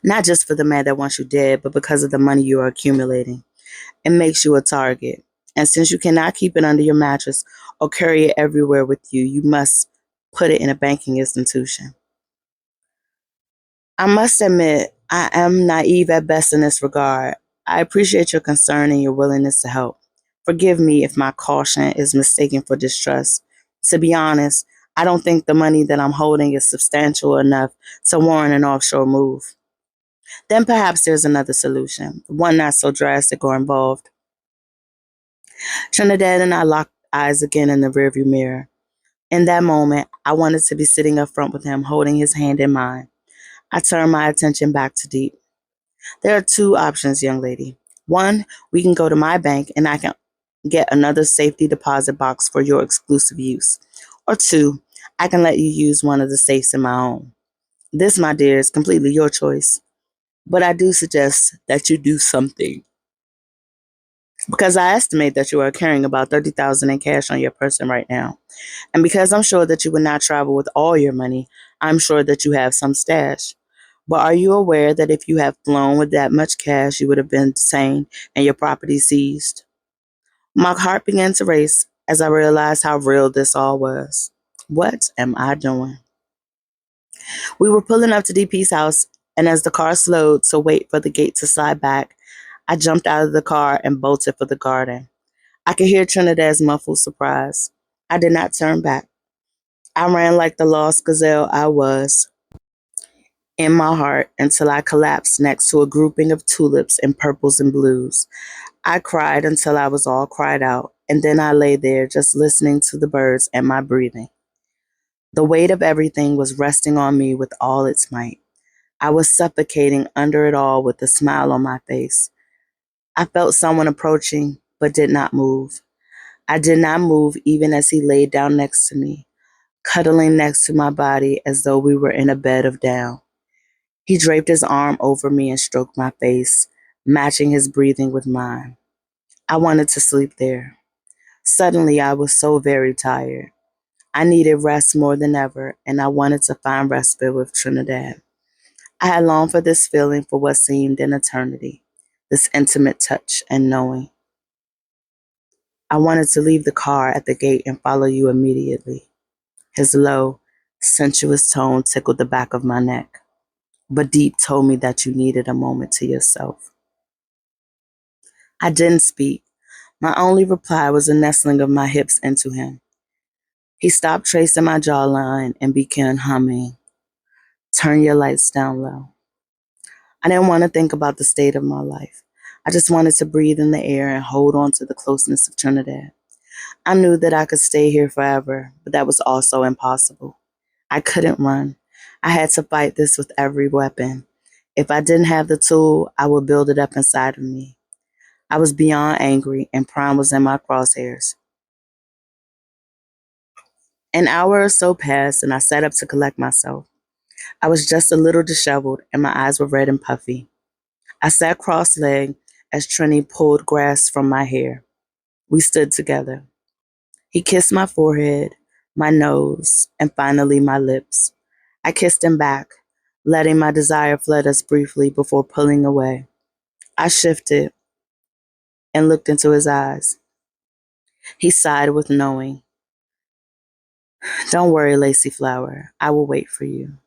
not just for the man that wants you dead, but because of the money you are accumulating. It makes you a target. And since you cannot keep it under your mattress or carry it everywhere with you, you must put it in a banking institution. I must admit, I am naive at best in this regard. I appreciate your concern and your willingness to help. Forgive me if my caution is mistaken for distrust. To be honest, I don't think the money that I'm holding is substantial enough to warrant an offshore move. Then perhaps there's another solution, one not so drastic or involved. Trinidad and I locked eyes again in the rearview mirror. In that moment, I wanted to be sitting up front with him, holding his hand in mine. I turned my attention back to Deep. There are two options, young lady. One, we can go to my bank and I can get another safety deposit box for your exclusive use. Or two, I can let you use one of the safes in my home. This, my dear, is completely your choice. But I do suggest that you do something. Because I estimate that you are carrying about 30,000 in cash on your person right now. And because I'm sure that you would not travel with all your money, I'm sure that you have some stash. But are you aware that if you have flown with that much cash, you would have been detained and your property seized? My heart began to race as I realized how real this all was. What am I doing? We were pulling up to DP's house, and as the car slowed to wait for the gate to slide back, I jumped out of the car and bolted for the garden. I could hear Trinidad's muffled surprise. I did not turn back. I ran like the lost gazelle I was in my heart until I collapsed next to a grouping of tulips in purples and blues. I cried until I was all cried out, and then I lay there just listening to the birds and my breathing. The weight of everything was resting on me with all its might. I was suffocating under it all with a smile on my face. I felt someone approaching, but did not move. I did not move even as he laid down next to me, cuddling next to my body as though we were in a bed of down. He draped his arm over me and stroked my face, matching his breathing with mine. I wanted to sleep there. Suddenly, I was so very tired. I needed rest more than ever, and I wanted to find respite with Trinidad. I had longed for this feeling for what seemed an eternity, this intimate touch and knowing. I wanted to leave the car at the gate and follow you immediately. His low, sensuous tone tickled the back of my neck, but Deep told me that you needed a moment to yourself. I didn't speak. My only reply was a nestling of my hips into him. He stopped tracing my jawline and began humming, "Turn your lights down low." I didn't want to think about the state of my life. I just wanted to breathe in the air and hold on to the closeness of Trinidad. I knew that I could stay here forever, but that was also impossible. I couldn't run. I had to fight this with every weapon. If I didn't have the tool, I would build it up inside of me. I was beyond angry, and prime was in my crosshairs. An hour or so passed, and I sat up to collect myself. I was just a little disheveled, and my eyes were red and puffy. I sat cross-legged as Trini pulled grass from my hair. We stood together. He kissed my forehead, my nose, and finally my lips. I kissed him back, letting my desire flood us briefly before pulling away. I shifted and looked into his eyes. He sighed with knowing. Don't worry, Lacy Flower. I will wait for you.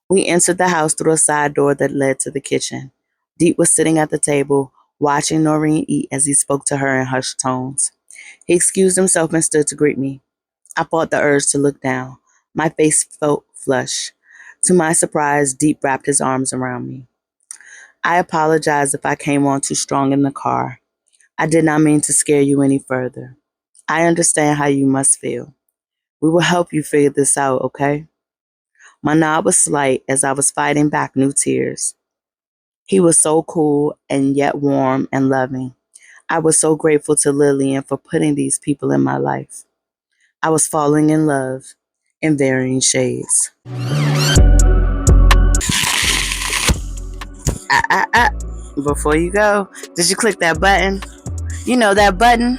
We entered the house through a side door that led to the kitchen. Deep was sitting at the table, watching Noreen eat as he spoke to her in hushed tones. He excused himself and stood to greet me. I fought the urge to look down. My face felt flushed. To my surprise, Deep wrapped his arms around me. I apologize if I came on too strong in the car. I did not mean to scare you any further. I understand how you must feel. We will help you figure this out, okay? My nod was slight as I was fighting back new tears. He was so cool and yet warm and loving. I was so grateful to Lillian for putting these people in my life. I was falling in love in varying shades. Before you go, did you click that button? You know that button?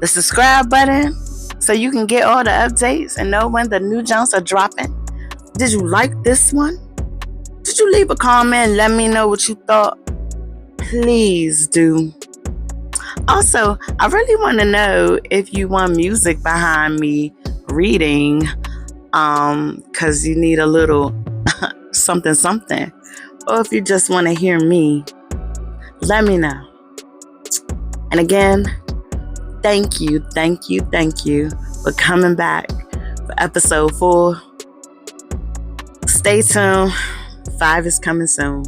The subscribe button? So you can get all the updates and know when the new jumps are dropping? Did you like this one? Did you leave a comment and let me know what you thought? Please do. Also, I really want to know if you want music behind me reading, because you need a little something, or if you just want to hear me, let me know. And again, thank you for coming back for episode 4. Stay tuned. 5 is coming soon.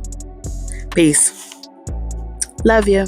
Peace. Love you.